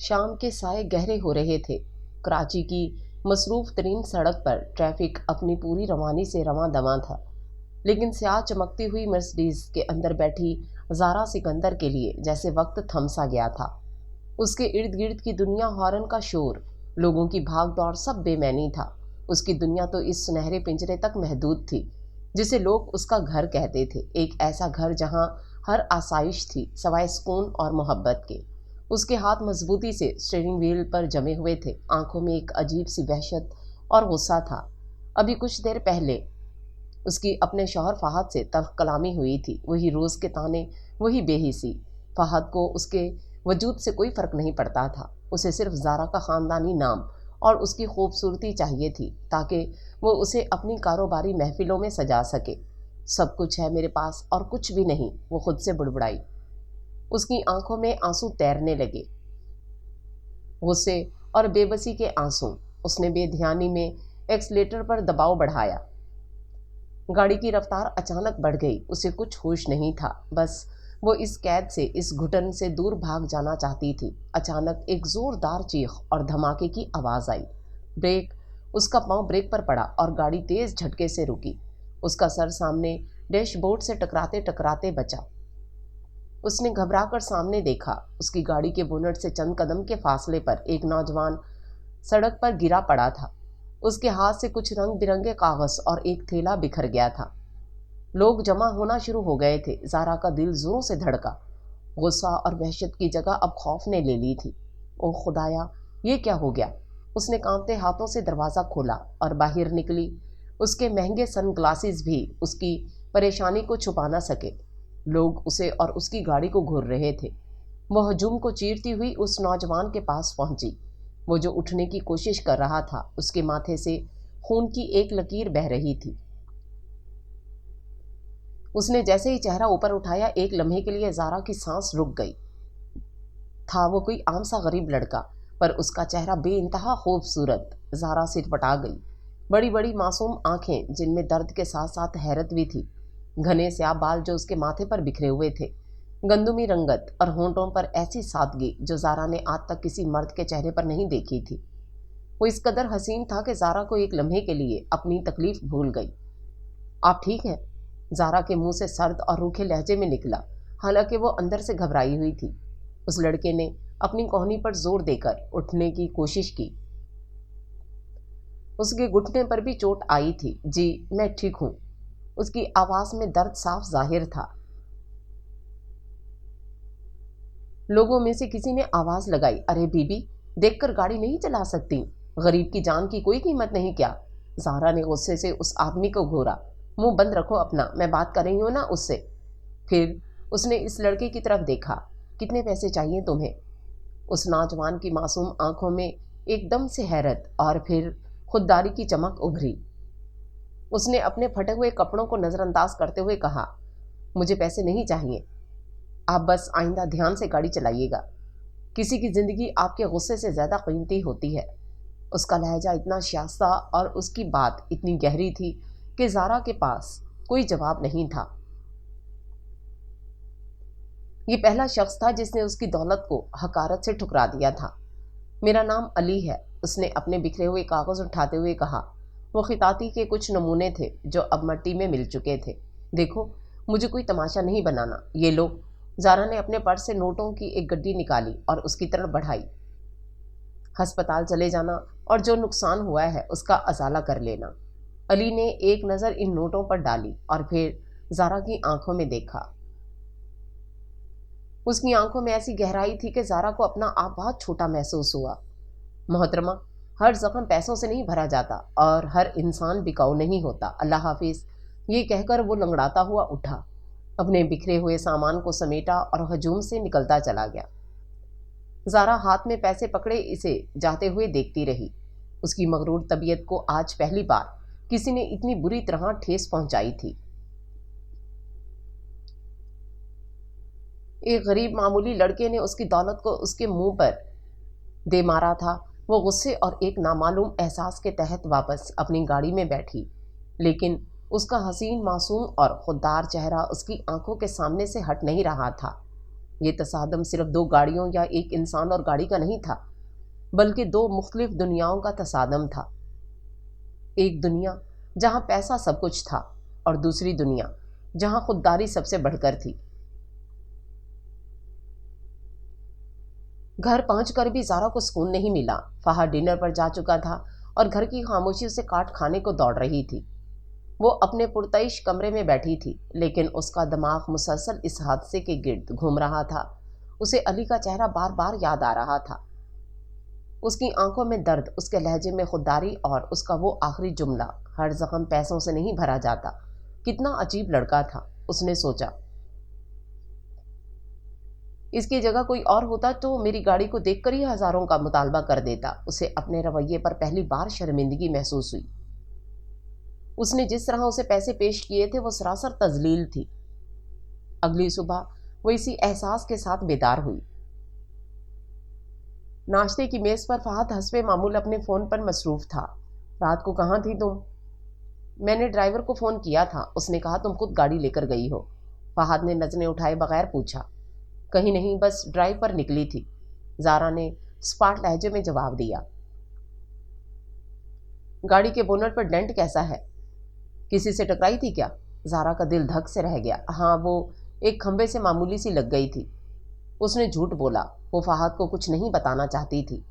شام کے سائے گہرے ہو رہے تھے۔ کراچی کی مصروف ترین سڑک پر ٹریفک اپنی پوری روانی سے رواں دواں تھا، لیکن سیاہ چمکتی ہوئی مرسڈیز کے اندر بیٹھی زارا سکندر کے لیے جیسے وقت تھم سا گیا تھا۔ اس کے ارد گرد کی دنیا، ہارن کا شور، لوگوں کی بھاگ دوڑ، سب بے معنی تھا۔ اس کی دنیا تو اس سنہرے پنجرے تک محدود تھی جسے لوگ اس کا گھر کہتے تھے، ایک ایسا گھر جہاں ہر آسائش تھی سوائے سکون اور محبت کے۔ اس کے ہاتھ مضبوطی سے اسٹیئرنگ وہیل پر جمے ہوئے تھے، آنکھوں میں ایک عجیب سی وحشت اور غصہ تھا۔ ابھی کچھ دیر پہلے اس کی اپنے شوہر فہد سے تلخ کلامی ہوئی تھی، وہی روز کے طعنے، وہی بے حسی۔ فہد کو اس کے وجود سے کوئی فرق نہیں پڑتا تھا، اسے صرف زارا کا خاندانی نام اور اس کی خوبصورتی چاہیے تھی تاکہ وہ اسے اپنی کاروباری محفلوں میں سجا سکے۔ سب کچھ ہے میرے پاس اور کچھ بھی نہیں، وہ خود سے بڑبڑائی۔ اس کی آنکھوں میں آنسو تیرنے لگے، غصے اور بے بسی کے آنسو۔ اس نے بے دھیانی میں ایکسیلیٹر پر دباؤ بڑھایا۔ گاڑی کی رفتار اچانک بڑھ گئی، اسے کچھ ہوش نہیں تھا، بس وہ اس قید سے، اس گھٹن سے دور بھاگ جانا چاہتی تھی۔ اچانک ایک زوردار چیخ اور دھماکے کی آواز آئی۔ بریک! اس کا پاؤں بریک پر پڑا اور گاڑی تیز جھٹکے سے رکی۔ اس کا سر سامنے ڈیش بورڈ سے ٹکراتے ٹکراتے بچا۔ اس نے گھبرا کر سامنے دیکھا، اس کی گاڑی کے بونٹ سے چند قدم کے فاصلے پر ایک نوجوان سڑک پر گرا پڑا تھا۔ اس کے ہاتھ سے کچھ رنگ برنگے کاغذ اور ایک تھیلا بکھر گیا تھا۔ لوگ جمع ہونا شروع ہو گئے تھے۔ زارا کا دل زوروں سے دھڑکا، غصہ اور وحشت کی جگہ اب خوف نے لے لی تھی۔ او خدایا، یہ کیا ہو گیا؟ اس نے کانپتے ہاتھوں سے دروازہ کھولا اور باہر نکلی۔ اس کے مہنگے سن گلاسز بھی اس کی پریشانی کو چھپا نہ سکے۔ لوگ اسے اور اس کی گاڑی کو گھور رہے تھے۔ وہ ہجوم کو چیرتی ہوئی اس نوجوان کے پاس پہنچی، وہ جو اٹھنے کی کوشش کر رہا تھا۔ اس کے ماتھے سے خون کی ایک لکیر بہہ رہی تھی۔ اس نے جیسے ہی چہرہ اوپر اٹھایا، ایک لمحے کے لیے زارا کی سانس رک گئی۔ تھا وہ کوئی عام سا غریب لڑکا، پر اس کا چہرہ بے انتہا خوبصورت۔ زارا سٹپٹا گئی۔ بڑی بڑی معصوم آنکھیں جن میں درد کے ساتھ ساتھ حیرت بھی تھی، گھنے سیاہ بال جو اس کے ماتھے پر بکھرے ہوئے تھے، گندمی رنگت اور ہونٹوں پر ایسی سادگی جو زارا نے آج تک کسی مرد کے چہرے پر نہیں دیکھی تھی۔ وہ اس قدر حسین تھا کہ زارا کو ایک لمحے کے لیے اپنی تکلیف بھول گئی۔ آپ ٹھیک ہیں؟ زارا کے منہ سے سرد اور روکھے لہجے میں نکلا، حالانکہ وہ اندر سے گھبرائی ہوئی تھی۔ اس لڑکے نے اپنی کوہنی پر زور دے کر اٹھنے کی کوشش کی۔ اس کے گھٹنے پر بھی چوٹ آئی تھی۔ جی میں ٹھیک ہوں۔ اس کی آواز میں درد صاف ظاہر تھا۔ لوگوں میں سے کسی نے آواز لگائی، ارے بی بی، دیکھ کر گاڑی نہیں چلا سکتی؟ غریب کی جان کی کوئی قیمت نہیں کیا؟ زارا نے غصے سے اس آدمی کو گھورا۔ منہ بند رکھو اپنا، میں بات کر رہی ہوں نا اس سے۔ پھر اس نے اس لڑکے کی طرف دیکھا، کتنے پیسے چاہیے تمہیں؟ اس نوجوان کی معصوم آنکھوں میں ایک دم سے حیرت اور پھر خودداری کی چمک ابھری۔ اس نے اپنے پھٹے ہوئے کپڑوں کو نظر انداز کرتے ہوئے کہا، مجھے پیسے نہیں چاہیے، آپ بس آئندہ دھیان سے گاڑی چلائیے گا۔ کسی کی زندگی آپ کے غصے سے زیادہ قیمتی ہوتی ہے۔ اس کا لہجہ اتنا شائستہ اور اس کی بات اتنی گہری تھی کہ زارا کے پاس کوئی جواب نہیں تھا۔ یہ پہلا شخص تھا جس نے اس کی دولت کو حقارت سے ٹھکرا دیا تھا۔ میرا نام علی ہے، اس نے اپنے بکھرے ہوئے کاغذ اٹھاتے ہوئے کہا۔ وہ خطاطی کے کچھ نمونے تھے جو اب مٹی میں مل چکے تھے۔ دیکھو، مجھے کوئی تماشا نہیں بنانا، یہ لو۔ زارا نے اپنے پرس سے نوٹوں کی ایک گڈی نکالی اور اس کی طرف بڑھائی۔ ہسپتال چلے جانا اور جو نقصان ہوا ہے اس کا ازالہ کر لینا۔ علی نے ایک نظر ان نوٹوں پر ڈالی اور پھر زارا کی آنکھوں میں دیکھا۔ اس کی آنکھوں میں ایسی گہرائی تھی کہ زارا کو اپنا آپ بہت چھوٹا محسوس ہوا۔ محترمہ، ہر زخم پیسوں سے نہیں بھرا جاتا اور ہر انسان بکاؤ نہیں ہوتا۔ اللہ حافظ، یہ کہہ کر وہ لنگڑاتا ہوا اٹھا، اپنے بکھرے ہوئے سامان کو سمیٹا اور ہجوم سے نکلتا چلا گیا۔ زارا ہاتھ میں پیسے پکڑے اسے جاتے ہوئے دیکھتی رہی۔ اس کی مغرور طبیعت کو آج پہلی بار کسی نے اتنی بری طرح ٹھیس پہنچائی تھی۔ ایک غریب معمولی لڑکے نے اس کی دولت کو اس کے منہ پر دے مارا تھا۔ وہ غصے اور ایک نامعلوم احساس کے تحت واپس اپنی گاڑی میں بیٹھی، لیکن اس کا حسین، معصوم اور خوددار چہرہ اس کی آنکھوں کے سامنے سے ہٹ نہیں رہا تھا۔ یہ تصادم صرف دو گاڑیوں یا ایک انسان اور گاڑی کا نہیں تھا، بلکہ دو مختلف دنیاؤں کا تصادم تھا۔ ایک دنیا جہاں پیسہ سب کچھ تھا، اور دوسری دنیا جہاں خودداری سب سے بڑھ کر تھی۔ گھر پہنچ کر بھی زارا کو سکون نہیں ملا۔ فہد ڈنر پر جا چکا تھا اور گھر کی خاموشی اسے کاٹ کھانے کو دوڑ رہی تھی۔ وہ اپنے پرتعیش کمرے میں بیٹھی تھی، لیکن اس کا دماغ مسلسل اس حادثے کے گرد گھوم رہا تھا۔ اسے علی کا چہرہ بار بار یاد آ رہا تھا، اس کی آنکھوں میں درد، اس کے لہجے میں خودداری، اور اس کا وہ آخری جملہ، ہر زخم پیسوں سے نہیں بھرا جاتا۔ کتنا عجیب لڑکا تھا، اس نے سوچا۔ اس کی جگہ کوئی اور ہوتا تو میری گاڑی کو دیکھ کر ہی ہزاروں کا مطالبہ کر دیتا۔ اسے اپنے رویے پر پہلی بار شرمندگی محسوس ہوئی۔ اس نے جس طرح اسے پیسے پیش کیے تھے وہ سراسر تذلیل تھی۔ اگلی صبح وہ اسی احساس کے ساتھ بیدار ہوئی۔ ناشتے کی میز پر فہد حسب معمول اپنے فون پر مصروف تھا۔ رات کو کہاں تھی تم؟ میں نے ڈرائیور کو فون کیا تھا، اس نے کہا تم خود گاڑی لے کر گئی ہو۔ فہد نے نظریں اٹھائے بغیر پوچھا۔ کہیں نہیں، بس ڈرائیو پر نکلی تھی، زارا نے اسپاٹ لہجے میں جواب دیا۔ گاڑی کے بونٹ پر ڈینٹ کیسا ہے؟ کسی سے ٹکرائی تھی کیا؟ زارا کا دل دھک سے رہ گیا۔ ہاں، وہ ایک کھمبے سے معمولی سی لگ گئی تھی۔ اس نے جھوٹ بولا، وہ فہد کو کچھ نہیں بتانا چاہتی تھی۔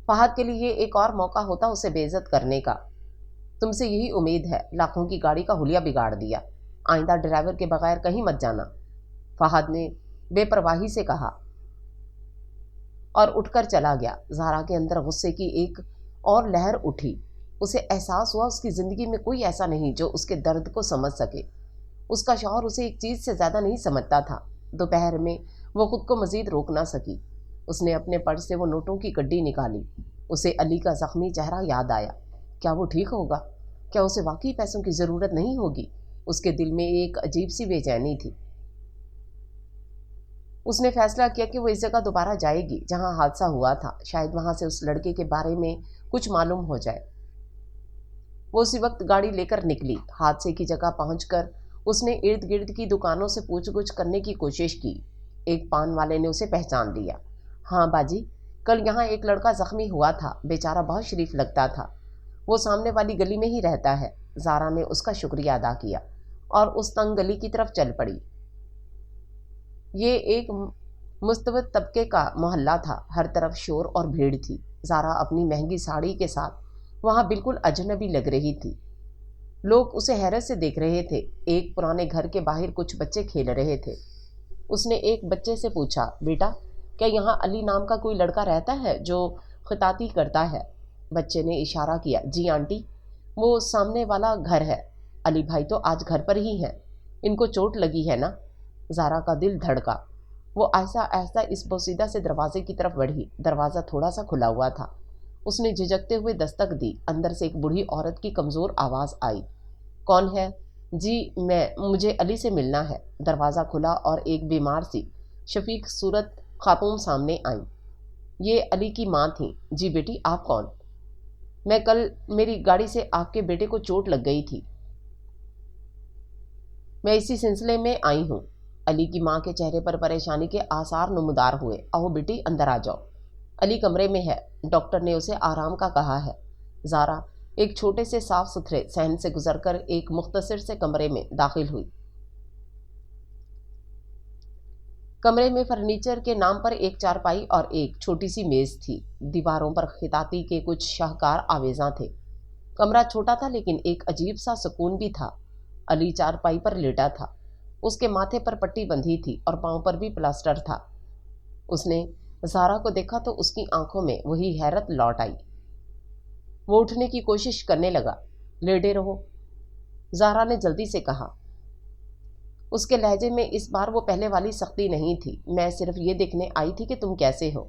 فہد کے لیے ایک اور موقع ہوتا اسے بے عزت کرنے کا۔ تم سے یہی امید ہے، لاکھوں کی گاڑی کا حلیہ بگاڑ دیا۔ آئندہ ڈرائیور کے بغیر کہیں مت جانا، فہد نے بے پرواہی سے کہا، اور اٹھ کر چلا گیا۔ زارا کے اندر غصے کی ایک اور لہر اٹھی۔ اسے احساس ہوا اس کی زندگی میں کوئی ایسا نہیں جو اس کے درد کو سمجھ سکے۔ اس کا شوہر اسے ایک چیز سے زیادہ نہیں سمجھتا تھا۔ دوپہر میں وہ خود کو مزید روک نہ سکی۔ اس نے اپنے پرس سے وہ نوٹوں کی گڈی نکالی۔ اسے علی کا زخمی چہرہ یاد آیا۔ کیا وہ ٹھیک ہوگا؟ کیا اسے واقعی پیسوں کی ضرورت نہیں ہوگی؟ اس کے دل میں ایک عجیب سی بے چینی تھی۔ اس نے فیصلہ کیا کہ وہ اس جگہ دوبارہ جائے گی جہاں حادثہ ہوا تھا، شاید وہاں سے اس لڑکے کے بارے میں کچھ معلوم ہو جائے۔ وہ اسی وقت گاڑی لے کر نکلی۔ حادثے کی جگہ پہنچ کر اس نے ارد گرد کی دکانوں سے پوچھ گچھ کرنے کی کوشش کی۔ ایک پان والے نے اسے پہچان لیا۔ ہاں باجی، کل یہاں ایک لڑکا زخمی ہوا تھا، بیچارہ بہت شریف لگتا تھا، وہ سامنے والی گلی میں ہی رہتا ہے۔ زارا نے اس کا شکریہ ادا کیا اور اس تنگ گلی کی طرف چل پڑی۔ یہ ایک مستبد طبقے کا محلہ تھا، ہر طرف شور اور بھیڑ تھی۔ زارا اپنی مہنگی ساڑی کے ساتھ وہاں بالکل اجنبی لگ رہی تھی۔ لوگ اسے حیرت سے دیکھ رہے تھے۔ ایک پرانے گھر کے باہر کچھ بچے کھیل رہے تھے۔ اس نے ایک بچے سے پوچھا، بیٹا کیا یہاں علی نام کا کوئی لڑکا رہتا ہے جو خطاطی کرتا ہے؟ بچے نے اشارہ کیا، جی آنٹی، وہ سامنے والا گھر ہے، علی بھائی تو آج گھر پر ہی ہیں، ان کو چوٹ لگی ہے نا؟ زارا کا دل دھڑکا۔ وہ آہستہ آہستہ اس بوسیدہ سے دروازے کی طرف بڑھی۔ دروازہ تھوڑا سا کھلا ہوا تھا۔ اس نے جھجکتے ہوئے دستک دی۔ اندر سے ایک بوڑھی عورت کی کمزور آواز آئی، کون ہے؟ جی مجھے علی سے ملنا ہے۔ دروازہ کھلا اور ایک بیمار سی شفیق صورت خاتون سامنے آئیں۔ یہ علی کی ماں تھیں۔ جی بیٹی، آپ کون؟ میں کل میری گاڑی سے آپ کے بیٹے کو چوٹ لگ گئی تھی، میں اسی سلسلے میں آئی ہوں۔ علی کی ماں کے چہرے پر پریشانی کے آثار نمودار ہوئے۔ آؤ بیٹی، اندر آ جاؤ، علی کمرے میں ہے، ڈاکٹر نے اسے آرام کا کہا ہے۔ زارا ایک چھوٹے سے صاف ستھرے صحن سے گزر کر ایک مختصر سے کمرے میں داخل ہوئی۔ کمرے میں فرنیچر کے نام پر ایک چارپائی اور ایک چھوٹی سی میز تھی۔ دیواروں پر خطاطی کے کچھ شاہکار آویزاں تھے۔ کمرہ چھوٹا تھا لیکن ایک عجیب سا سکون بھی تھا۔ علی چارپائی پر لیٹا تھا، اس کے ماتھے پر پٹی بندھی تھی اور پاؤں پر بھی پلاسٹر تھا۔ اس نے زارا کو دیکھا تو اس کی آنکھوں میں وہی حیرت لوٹ آئی۔ وہ اٹھنے کی کوشش کرنے لگا۔ لیٹے رہو، زارا نے جلدی سے کہا۔ اس کے لہجے میں اس بار وہ پہلے والی سختی نہیں تھی۔ میں صرف یہ دیکھنے آئی تھی کہ تم کیسے ہو۔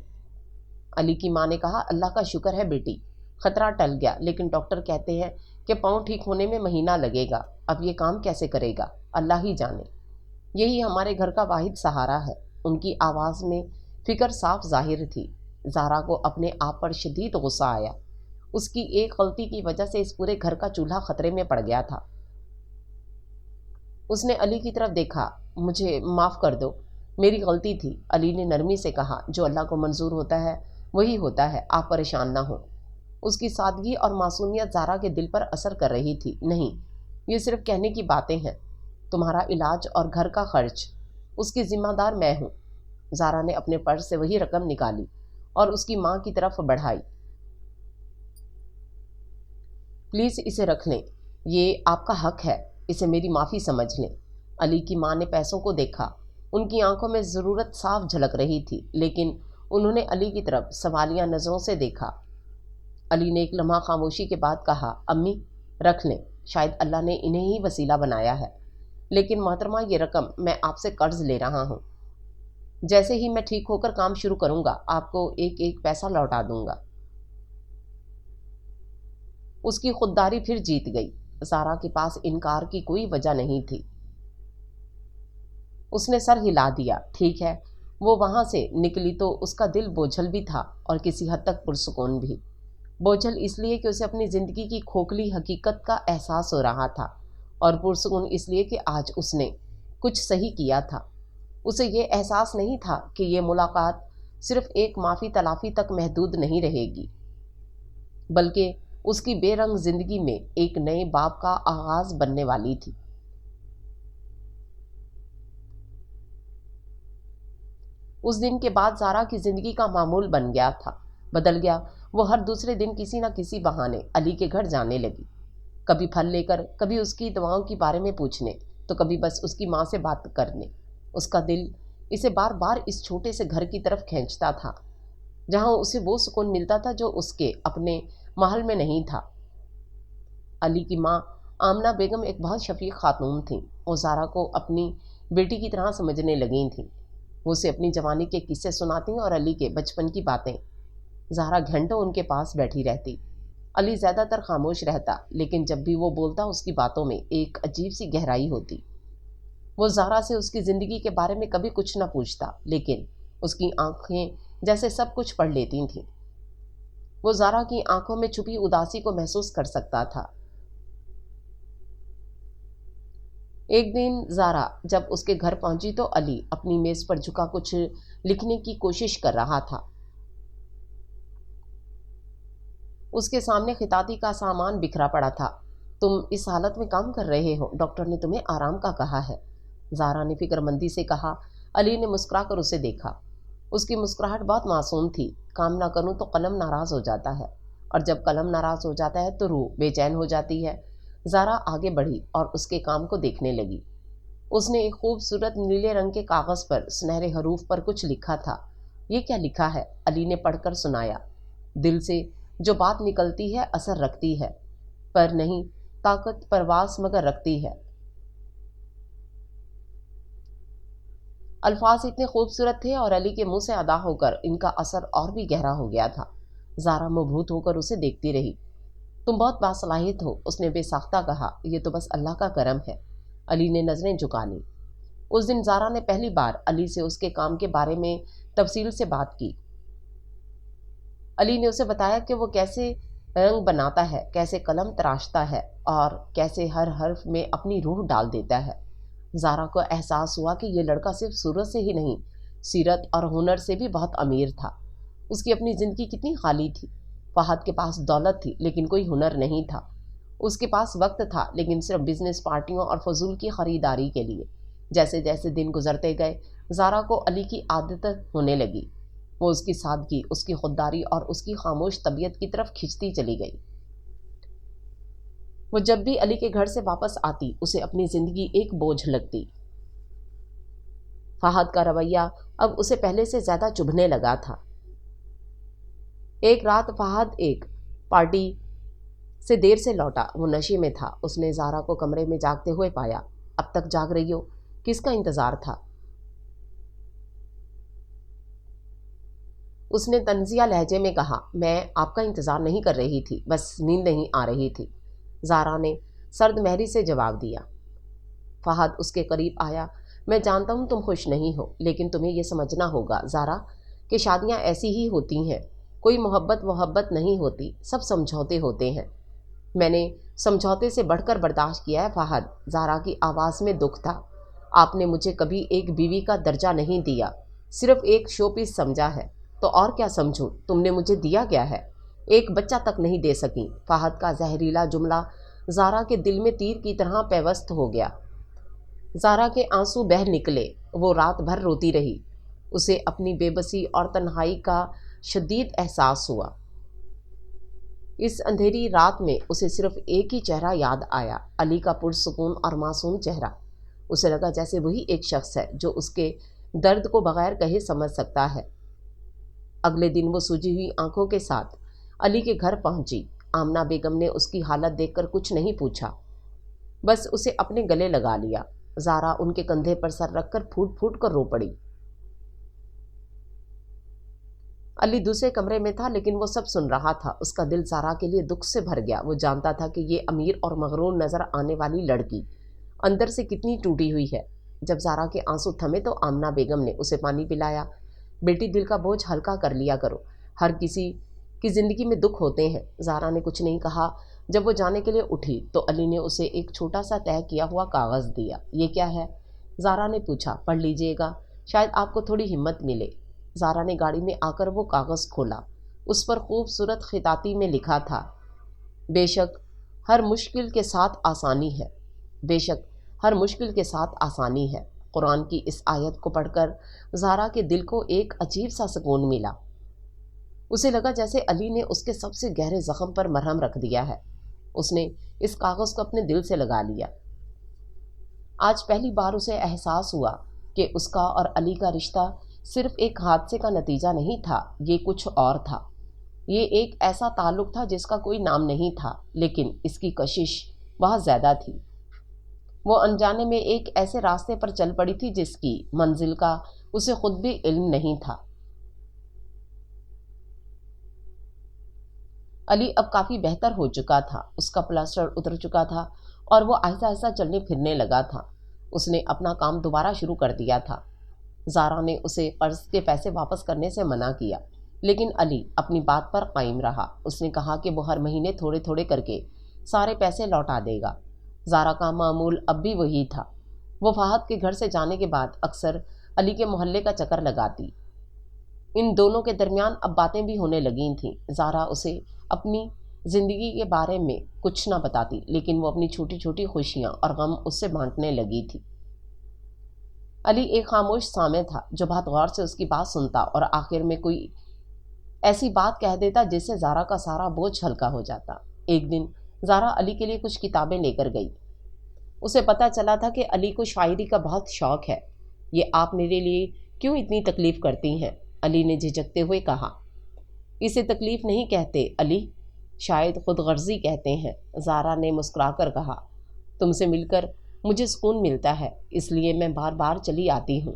علی کی ماں نے کہا، اللہ کا شکر ہے بیٹی، خطرہ ٹل گیا، لیکن ڈاکٹر کہتے ہیں کہ پاؤں ٹھیک ہونے میں مہینہ لگے گا۔ اب یہ کام کیسے کرے گا اللہ ہی جانے، یہی ہمارے گھر کا واحد سہارا ہے۔ ان کی آواز میں فکر صاف ظاہر تھی۔ زارا کو اپنے آپ پر شدید غصہ آیا۔ اس کی ایک غلطی کی وجہ سے اس پورے گھر کا چولہا خطرے میں پڑ گیا تھا۔ اس نے علی کی طرف دیکھا، مجھے معاف کر دو، میری غلطی تھی، علی نے نرمی سے کہا۔ جو اللہ کو منظور ہوتا ہے وہی ہوتا ہے، آپ پریشان نہ ہوں۔ اس کی سادگی اور معصومیت زارا کے دل پر اثر کر رہی تھی۔ نہیں، یہ صرف کہنے کی باتیں ہیں۔ تمہارا علاج اور گھر کا خرچ اس کی ذمہ دار میں ہوں۔ زارا نے اپنے پرس سے وہی رقم نکالی اور اس کی ماں کی طرف بڑھائی۔ پلیز اسے رکھ لیں، یہ آپ کا حق ہے، اسے میری معافی سمجھ لیں۔ علی کی ماں نے پیسوں کو دیکھا۔ ان کی آنکھوں میں ضرورت صاف جھلک رہی تھی، لیکن انہوں نے علی کی طرف سوالیہ نظروں سے دیکھا۔ علی نے ایک لمحہ خاموشی کے بعد کہا، امی رکھ لیں، شاید اللہ نے انہیں ہی وسیلہ بنایا ہے، لیکن محترمہ یہ رقم میں آپ سے قرض لے رہا ہوں۔ جیسے ہی میں ٹھیک ہو کر کام شروع کروں گا آپ کو ایک ایک پیسہ لوٹا دوں گا۔ اس کی خودداری پھر جیت گئی۔ زارا کے پاس انکار کی کوئی وجہ نہیں تھی۔ اس نے سر ہلا دیا۔ ٹھیک ہے۔ وہ وہاں سے نکلی تو اس کا دل بوجھل بھی تھا اور کسی حد تک پرسکون بھی۔ بوجھل اس لیے کہ اسے اپنی زندگی کی کھوکھلی حقیقت کا احساس ہو رہا تھا، اور پرسکون اس لیے کہ آج اس نے کچھ صحیح کیا تھا۔ اسے یہ احساس نہیں تھا کہ یہ ملاقات صرف ایک معافی تلافی تک محدود نہیں رہے گی، بلکہ اس کی بے رنگ زندگی میں ایک نئے باب کا آغاز بننے والی تھی۔ اس دن کے بعد زارا کی زندگی کا معمول بن گیا تھا، بدل گیا۔ وہ ہر دوسرے دن کسی نہ کسی بہانے علی کے گھر جانے لگی، کبھی پھل لے کر، کبھی اس کی دواؤں کے بارے میں پوچھنے، تو کبھی بس اس کی ماں سے بات کرنے۔ اس کا دل اسے بار بار اس چھوٹے سے گھر کی طرف کھینچتا تھا، جہاں اسے وہ سکون ملتا تھا جو اس کے اپنے محل میں نہیں تھا۔ علی کی ماں آمنہ بیگم ایک بہت شفیق خاتون تھیں۔ وہ زارا کو اپنی بیٹی کی طرح سمجھنے لگی تھیں۔ وہ اسے اپنی جوانی کے قصے سناتی اور علی کے بچپن کی باتیں۔ زارا گھنٹوں ان کے پاس بیٹھی رہتی۔ علی زیادہ تر خاموش رہتا، لیکن جب بھی وہ بولتا اس کی باتوں میں ایک عجیب سی گہرائی ہوتی۔ وہ زارا سے اس کی زندگی کے بارے میں کبھی کچھ نہ پوچھتا، لیکن اس کی آنکھیں جیسے سب کچھ پڑھ لیتی تھیں۔ وہ زارا کی آنکھوں میں چھپی اداسی کو محسوس کر سکتا تھا۔ ایک دن زارا جب اس کے گھر پہنچی تو علی اپنی میز پر جھکا کچھ لکھنے کی کوشش کر رہا تھا۔ اس کے سامنے خطاطی کا سامان بکھرا پڑا تھا۔ تم اس حالت میں کام کر رہے ہو، ڈاکٹر نے تمہیں آرام کا کہا ہے، زارا نے فکر مندی سے کہا۔ علی نے مسکرا کر اسے دیکھا۔ اس کی مسکراہٹ بہت معصوم تھی۔ کام نہ کروں تو قلم ناراض ہو جاتا ہے، اور جب قلم ناراض ہو جاتا ہے تو روح بے چین ہو جاتی ہے۔ زارا آگے بڑھی اور اس کے کام کو دیکھنے لگی۔ اس نے ایک خوبصورت نیلے رنگ کے کاغذ پر سنہرے حروف پر کچھ لکھا تھا۔ یہ کیا لکھا ہے؟ علی نے پڑھ کر سنایا۔ دل سے جو بات نکلتی ہے اثر رکھتی ہے، پر نہیں طاقت پرواز مگر رکھتی ہے۔ الفاظ اتنے خوبصورت تھے اور علی کے منہ سے ادا ہو کر ان کا اثر اور بھی گہرا ہو گیا تھا۔ زارا مبہوت ہو کر اسے دیکھتی رہی۔ تم بہت باصلاحیت ہو، اس نے بے ساختہ کہا۔ یہ تو بس اللہ کا کرم ہے، علی نے نظریں جھکا لیں۔ اس دن زارا نے پہلی بار علی سے اس کے کام کے بارے میں تفصیل سے بات کی۔ علی نے اسے بتایا کہ وہ کیسے رنگ بناتا ہے، کیسے قلم تراشتا ہے اور کیسے ہر حرف میں اپنی روح ڈال دیتا ہے۔ زارا کو احساس ہوا کہ یہ لڑکا صرف صورت سے ہی نہیں، سیرت اور ہنر سے بھی بہت امیر تھا۔ اس کی اپنی زندگی کتنی خالی تھی۔ فہد کے پاس دولت تھی لیکن کوئی ہنر نہیں تھا۔ اس کے پاس وقت تھا لیکن صرف بزنس پارٹیوں اور فضول کی خریداری کے لیے۔ جیسے جیسے دن گزرتے گئے زارا کو علی کی عادت ہونے لگی۔ وہ اس کی سادگی، اس کی خودداری اور اس کی خاموش طبیعت کی طرف کھنچتی چلی گئی۔ وہ جب بھی علی کے گھر سے واپس آتی اسے اپنی زندگی ایک بوجھ لگتی۔ فہد کا رویہ اب اسے پہلے سے زیادہ چبھنے لگا تھا۔ ایک رات فہد ایک پارٹی سے دیر سے لوٹا۔ وہ نشے میں تھا۔ اس نے زارا کو کمرے میں جاگتے ہوئے پایا۔ اب تک جاگ رہی ہو؟ کس کا انتظار تھا؟ اس نے طنزیہ لہجے میں کہا۔ میں آپ کا انتظار نہیں کر رہی تھی، بس نیند نہیں آ رہی تھی، زارا نے سرد مہری سے جواب دیا۔ فہد اس کے قریب آیا۔ میں جانتا ہوں تم خوش نہیں ہو، لیکن تمہیں یہ سمجھنا ہوگا زارا کہ شادیاں ایسی ہی ہوتی ہیں۔ کوئی محبت نہیں ہوتی، سب سمجھوتے ہوتے ہیں۔ میں نے سمجھوتے سے بڑھ کر برداشت کیا ہے فہد۔ زارا کی آواز میں دکھ تھا۔ آپ نے مجھے کبھی ایک بیوی کا درجہ نہیں دیا، صرف ایک شو پیس سمجھا ہے۔ تو اور کیا سمجھوں؟ تم نے مجھے دیا کیا ہے؟ ایک بچہ تک نہیں دے سکی۔ فہد کا زہریلا جملہ زارا کے دل میں تیر کی طرح پیوست ہو گیا۔ زارا کے آنسو بہہ نکلے۔ وہ رات بھر روتی رہی۔ اسے اپنی بے بسی اور تنہائی کا شدید احساس ہوا۔ اس اندھیری رات میں اسے صرف ایک ہی چہرہ یاد آیا، علی کا پرسکون اور معصوم چہرہ۔ اسے لگا جیسے وہی ایک شخص ہے جو اس کے درد کو بغیر کہے سمجھ سکتا ہے۔ اگلے دن وہ سوجی ہوئی آنکھوں کے ساتھ علی کے گھر پہنچی۔ آمنہ بیگم نے اس کی حالت دیکھ کر کچھ نہیں پوچھا، بس اسے اپنے گلے لگا لیا۔ زارا ان کے کندھے پر سر رکھ کر پھوٹ پھوٹ کر رو پڑی۔ علی دوسرے کمرے میں تھا، لیکن وہ سب سن رہا تھا۔ اس کا دل زارا کے لیے دکھ سے بھر گیا۔ وہ جانتا تھا کہ یہ امیر اور مغرور نظر آنے والی لڑکی اندر سے کتنی ٹوٹی ہوئی ہے۔ جب زارا کے آنسو تھمے تو آمنہ بیگم نے اسے پانی پلایا۔ بیٹی، دل کا بوجھ ہلکا کر لیا کرو، ہر کسی کی زندگی میں دکھ ہوتے ہیں۔ زارا نے کچھ نہیں کہا۔ جب وہ جانے کے لیے اٹھی تو علی نے اسے ایک چھوٹا سا طے کیا ہوا کاغذ دیا۔ یہ کیا ہے؟ زارا نے پوچھا۔ پڑھ لیجئے گا، شاید آپ کو تھوڑی ہمت ملے۔ زارا نے گاڑی میں آ کر وہ کاغذ کھولا۔ اس پر خوبصورت خطاطی میں لکھا تھا، بے شک ہر مشکل کے ساتھ آسانی ہے، بے شک ہر مشکل کے ساتھ آسانی ہے۔ قرآن کی اس آیت کو پڑھ کر زارا کے دل کو ایک عجیب سا سکون ملا۔ اسے لگا جیسے علی نے اس کے سب سے گہرے زخم پر مرہم رکھ دیا ہے۔ اس نے اس کاغذ کو اپنے دل سے لگا لیا۔ آج پہلی بار اسے احساس ہوا کہ اس کا اور علی کا رشتہ صرف ایک حادثے کا نتیجہ نہیں تھا، یہ کچھ اور تھا۔ یہ ایک ایسا تعلق تھا جس کا کوئی نام نہیں تھا، لیکن اس کی کشش بہت زیادہ تھی۔ وہ انجانے میں ایک ایسے راستے پر چل پڑی تھی جس کی منزل کا اسے خود بھی علم نہیں تھا۔ علی اب کافی بہتر ہو چکا تھا۔ اس کا پلاسٹر اتر چکا تھا اور وہ آہستہ آہستہ چلنے پھرنے لگا تھا۔ اس نے اپنا کام دوبارہ شروع کر دیا تھا۔ زارا نے اسے قرض کے پیسے واپس کرنے سے منع کیا، لیکن علی اپنی بات پر قائم رہا۔ اس نے کہا کہ وہ ہر مہینے تھوڑے تھوڑے کر کے سارے پیسے لوٹا دے گا۔ زارا کا معمول اب بھی وہی تھا۔ وہ فہد کے گھر سے جانے کے بعد اکثر علی کے محلے کا چکر لگاتی۔ ان دونوں کے درمیان اب باتیں بھی ہونے لگی تھیں۔ زارا اسے اپنی زندگی کے بارے میں کچھ نہ بتاتی، لیکن وہ اپنی چھوٹی چھوٹی خوشیاں اور غم اس سے بانٹنے لگی تھی۔ علی ایک خاموش سامع تھا جو بہت غور سے اس کی بات سنتا اور آخر میں کوئی ایسی بات کہہ دیتا جس سے زارا کا سارا بوجھ ہلکا ہو جاتا۔ ایک دن زارا علی کے لیے کچھ کتابیں لے کر گئی۔ اسے پتہ چلا تھا کہ علی کو شاعری کا بہت شوق ہے۔ یہ آپ میرے لیے کیوں اتنی تکلیف کرتی ہیں؟ علی نے جھجکتے ہوئے کہا۔ اسے تکلیف نہیں کہتے علی، شاید خود غرضی کہتے ہیں، زارا نے مسکرا کر کہا۔ تم سے مل کر مجھے سکون ملتا ہے، اس لیے میں بار بار چلی آتی ہوں۔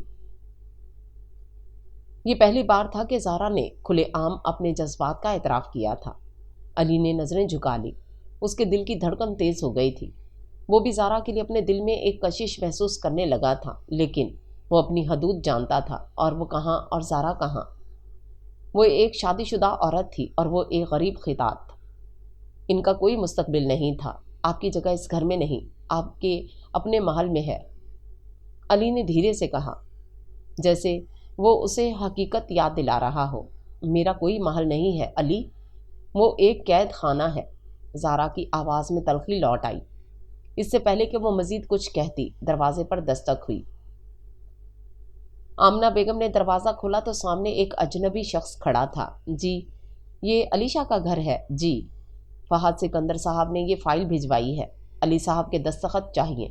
یہ پہلی بار تھا کہ زارا نے کھلے عام اپنے جذبات کا اعتراف کیا تھا۔ علی نے نظریں جھکا لی۔ اس کے دل کی دھڑکن تیز ہو گئی تھی۔ وہ بھی زارا کے لیے اپنے دل میں ایک کشش محسوس کرنے لگا تھا، لیکن وہ اپنی حدود جانتا تھا، اور وہ کہاں اور زارا کہاں۔ وہ ایک شادی شدہ عورت تھی اور وہ ایک غریب خطاط۔ ان کا کوئی مستقبل نہیں تھا۔ آپ کی جگہ اس گھر میں نہیں، آپ کے اپنے محل میں ہے، علی نے دھیرے سے کہا، جیسے وہ اسے حقیقت یاد دلا رہا ہو۔ میرا کوئی محل نہیں ہے علی، وہ ایک قید خانہ ہے۔ زارا کی آواز میں تلخی لوٹ آئی۔ اس سے پہلے کہ وہ مزید کچھ کہتی، دروازے پر دستک ہوئی۔ آمنہ بیگم نے دروازہ کھولا تو سامنے ایک اجنبی شخص کھڑا تھا۔ جی، یہ علی شاہ کا گھر ہے؟ جی، فہد سکندر صاحب نے یہ فائل بھجوائی ہے، علی صاحب کے دستخط چاہیے۔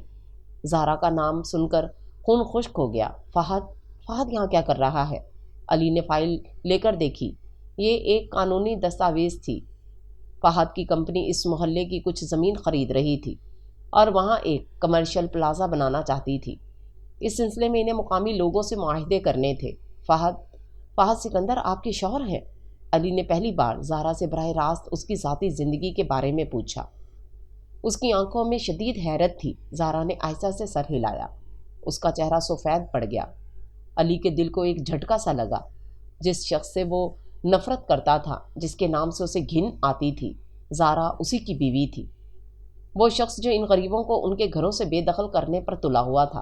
زارا کا نام سن کر خون خشک ہو گیا۔ فہد یہاں کیا کر رہا ہے؟ علی نے فائل لے کر دیکھی۔ یہ ایک قانونی دستاویز تھی۔ فہد کی کمپنی اس محلے کی کچھ زمین خرید رہی تھی اور وہاں ایک کمرشل پلازا بنانا چاہتی تھی۔ اس سلسلے میں انہیں مقامی لوگوں سے معاہدے کرنے تھے۔ فہد سکندر آپ کے شوہر ہیں؟ علی نے پہلی بار زارا سے براہ راست اس کی ذاتی زندگی کے بارے میں پوچھا۔ اس کی آنکھوں میں شدید حیرت تھی۔ زارا نے آہستہ سے سر ہلایا۔ اس کا چہرہ سفید پڑ گیا۔ علی کے دل کو ایک جھٹکا سا لگا۔ جس شخص سے وہ نفرت کرتا تھا، جس کے نام سے اسے گھن آتی تھی، زارا اسی کی بیوی تھی۔ وہ شخص جو ان غریبوں کو ان کے گھروں سے بے دخل کرنے پر تلا ہوا تھا،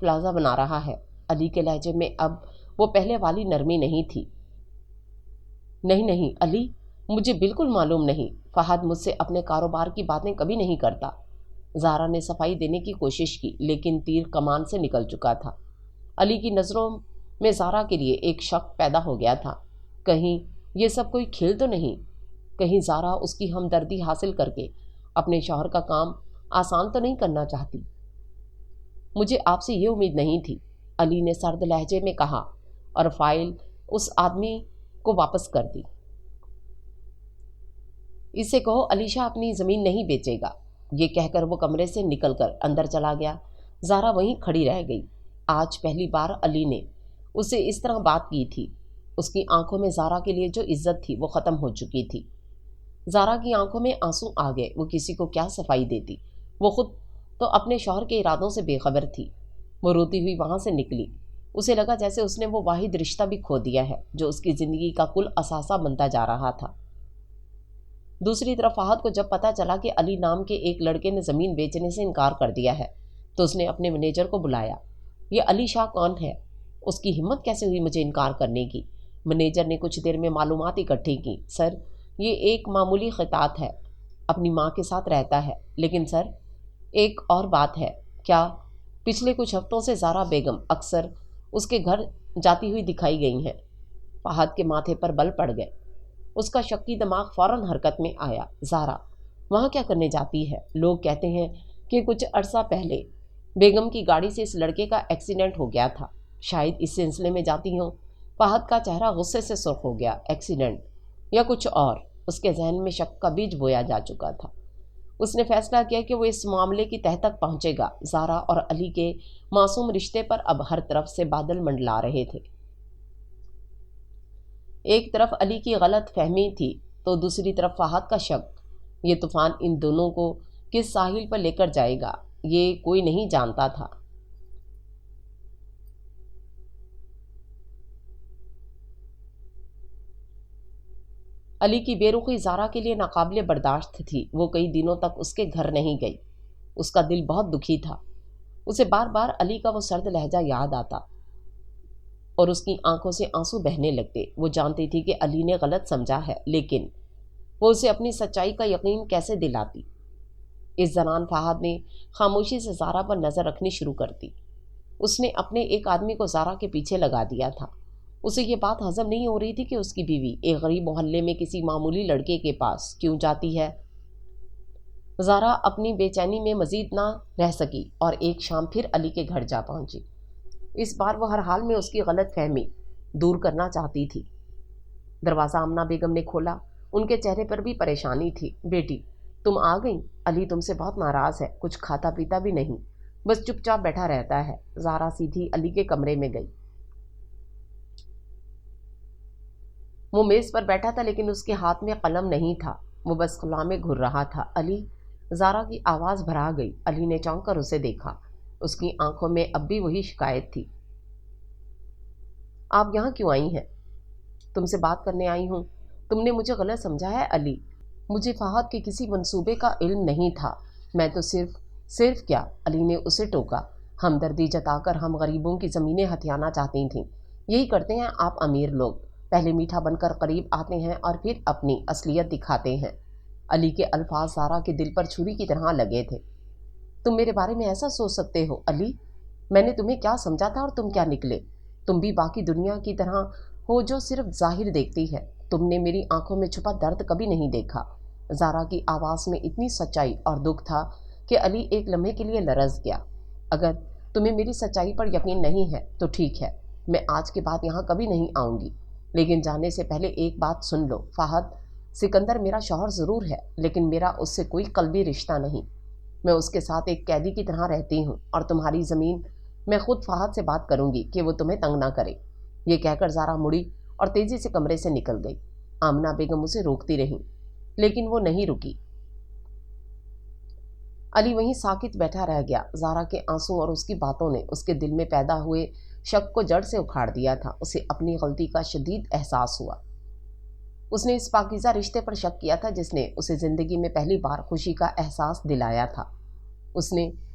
پلازا بنا رہا ہے؟ علی کے لہجے میں اب وہ پہلے والی نرمی نہیں تھی۔ نہیں علی، مجھے بالکل معلوم نہیں۔ فہد مجھ سے اپنے کاروبار کی باتیں کبھی نہیں کرتا۔ زارا نے صفائی دینے کی کوشش کی لیکن تیر کمان سے نکل چکا تھا۔ علی کی نظروں میں زارا کے لیے ایک شک پیدا ہو گیا تھا، کہیں یہ سب کوئی کھیل تو نہیں؟ کہیں زارا اس کی ہمدردی حاصل کر کے اپنے شوہر کا کام آسان تو نہیں کرنا چاہتی؟ مجھے آپ سے یہ امید نہیں تھی، علی نے سرد لہجے میں کہا اور فائل اس آدمی کو واپس کر دی۔ اس سے کہو علی شاہ اپنی زمین نہیں بیچے گا۔ یہ کہہ کر وہ کمرے سے نکل کر اندر چلا گیا۔ زارا وہیں کھڑی رہ گئی۔ آج پہلی بار علی نے اسے اس طرح بات کی تھی۔ اس کی آنکھوں میں زارا کے لیے جو عزت تھی وہ ختم ہو چکی تھی۔ زارا کی آنکھوں میں آنسو آ گئے۔ وہ کسی کو کیا صفائی دیتی، وہ خود تو اپنے شوہر کے ارادوں سے بے خبر تھی۔ وہ روتی ہوئی وہاں سے نکلی۔ اسے لگا جیسے اس نے وہ واحد رشتہ بھی کھو دیا ہے جو اس کی زندگی کا کل اثاثہ بنتا جا رہا تھا۔ دوسری طرف فہد کو جب پتہ چلا کہ علی نام کے ایک لڑکے نے زمین بیچنے سے انکار کر دیا ہے تو اس نے اپنے مینیجر کو بلایا۔ یہ علی شاہ کون ہے؟ اس کی ہمت کیسے ہوئی مجھے انکار کرنے کی؟ مینیجر نے کچھ دیر میں معلومات اکٹھی کی۔ سر، یہ ایک معمولی خطاط ہے، اپنی ماں کے ساتھ رہتا ہے۔ لیکن سر، ایک اور بات ہے۔ کیا؟ پچھلے کچھ ہفتوں سے زارا بیگم اکثر اس کے گھر جاتی ہوئی دکھائی گئی ہیں۔ فہد کے ماتھے پر بل پڑ گئے۔ اس کا شکی دماغ فوراً حرکت میں آیا۔ زارا وہاں کیا کرنے جاتی ہے؟ لوگ کہتے ہیں کہ کچھ عرصہ پہلے بیگم کی گاڑی سے اس لڑکے کا ایکسیڈنٹ ہو گیا تھا، شاید اس سلسلے میں جاتی ہوں۔ فہد کا چہرہ غصے سے سرخ ہو گیا۔ ایکسیڈنٹ یا کچھ اور؟ اس کے ذہن میں شک کا بیج بویا جا چکا تھا۔ اس نے فیصلہ کیا کہ وہ اس معاملے کی تہہ تک پہنچے گا۔ زارا اور علی کے معصوم رشتے پر اب ہر طرف سے بادل منڈلا رہے تھے۔ ایک طرف علی کی غلط فہمی تھی تو دوسری طرف فہد کا شک۔ یہ طوفان ان دونوں کو کس ساحل پر لے کر جائے گا یہ کوئی نہیں جانتا تھا۔ علی کی بے رخی زارا کے لیے ناقابل برداشت تھی۔ وہ کئی دنوں تک اس کے گھر نہیں گئی۔ اس کا دل بہت دکھی تھا۔ اسے بار بار علی کا وہ سرد لہجہ یاد آتا اور اس کی آنکھوں سے آنسو بہنے لگتے۔ وہ جانتی تھی کہ علی نے غلط سمجھا ہے، لیکن وہ اسے اپنی سچائی کا یقین کیسے دلاتی؟ اس دوران فہد نے خاموشی سے زارا پر نظر رکھنی شروع کر دی۔ اس نے اپنے ایک آدمی کو زارا کے پیچھے لگا دیا تھا۔ اسے یہ بات ہضم نہیں ہو رہی تھی کہ اس کی بیوی ایک غریب محلے میں کسی معمولی لڑکے کے پاس کیوں جاتی ہے۔ زارا اپنی بے چینی میں مزید نہ رہ سکی اور ایک شام پھر علی کے گھر جا پہنچی۔ اس بار وہ ہر حال میں اس کی غلط فہمی دور کرنا چاہتی تھی۔ دروازہ آمنہ بیگم نے کھولا۔ ان کے چہرے پر بھی پریشانی تھی۔ بیٹی، تم آ گئی؟ علی تم سے بہت ناراض ہے، کچھ کھاتا پیتا بھی نہیں، بس چپ چاپ بیٹھا رہتا ہے۔ زارا سیدھی علی کے کمرے میں گئی۔ وہ میز پر بیٹھا تھا لیکن اس کے ہاتھ میں قلم نہیں تھا، وہ بس خلا میں گھر رہا تھا۔ علی، زارا کی آواز بھرا گئی۔ علی نے چونک کر اسے دیکھا۔ اس کی آنکھوں میں اب بھی وہی شکایت تھی۔ آپ یہاں کیوں آئی ہیں؟ تم سے بات کرنے آئی ہوں۔ تم نے مجھے غلط سمجھا ہے علی۔ مجھے فہد کے کسی منصوبے کا علم نہیں تھا۔ میں تو صرف کیا؟ علی نے اسے ٹوکا۔ ہمدردی جتا کر ہم غریبوں کی زمینیں ہتھیانا چاہتی تھیں۔ یہی کرتے ہیں آپ امیر لوگ، پہلے میٹھا بن کر قریب آتے ہیں اور پھر اپنی اصلیت دکھاتے ہیں۔ علی کے الفاظ زارا کے دل پر چھری کی طرح لگے تھے۔ تم میرے بارے میں ایسا سوچ سکتے ہو علی؟ میں نے تمہیں کیا سمجھا تھا اور تم کیا نکلے؟ تم بھی باقی دنیا کی طرح ہو جو صرف ظاہر دیکھتی ہے۔ تم نے میری آنکھوں میں چھپا درد کبھی نہیں دیکھا۔ زارا کی آواز میں اتنی سچائی اور دکھ تھا کہ علی ایک لمحے کے لیے لرز گیا۔ اگر تمہیں میری سچائی پر یقین نہیں ہے تو ٹھیک ہے، میں آج کے بعد یہاں کبھی نہیں آؤں گی، لیکن جانے سے پہلے ایک بات سن لو۔ فہد سکندر میرا شوہر ضرور ہے لیکن میرا اس سے کوئی قلبی رشتہ نہیں۔ میں اس کے ساتھ ایک قیدی کی طرح رہتی ہوں اور تمہاری زمین میں خود فہد سے بات کروں گی کہ وہ تمہیں تنگ نہ کرے۔ یہ کہہ کر زارا مڑی اور تیزی سے کمرے سے نکل گئی۔ آمنہ بیگم اسے روکتی رہی لیکن وہ نہیں رکی۔ علی وہیں ساکت بیٹھا رہ گیا۔ زارا کے آنسو اور اس کی باتوں نے اس کے دل میں پیدا ہوئے شک کو جڑ سے اکھاڑ دیا تھا۔ اسے اپنی غلطی کا شدید احساس ہوا۔ اس نے اس پاکیزہ رشتے پر شک کیا تھا جس نے اسے زندگی میں پہلی بار خوشی کا احساس دلایا تھا۔ اس نے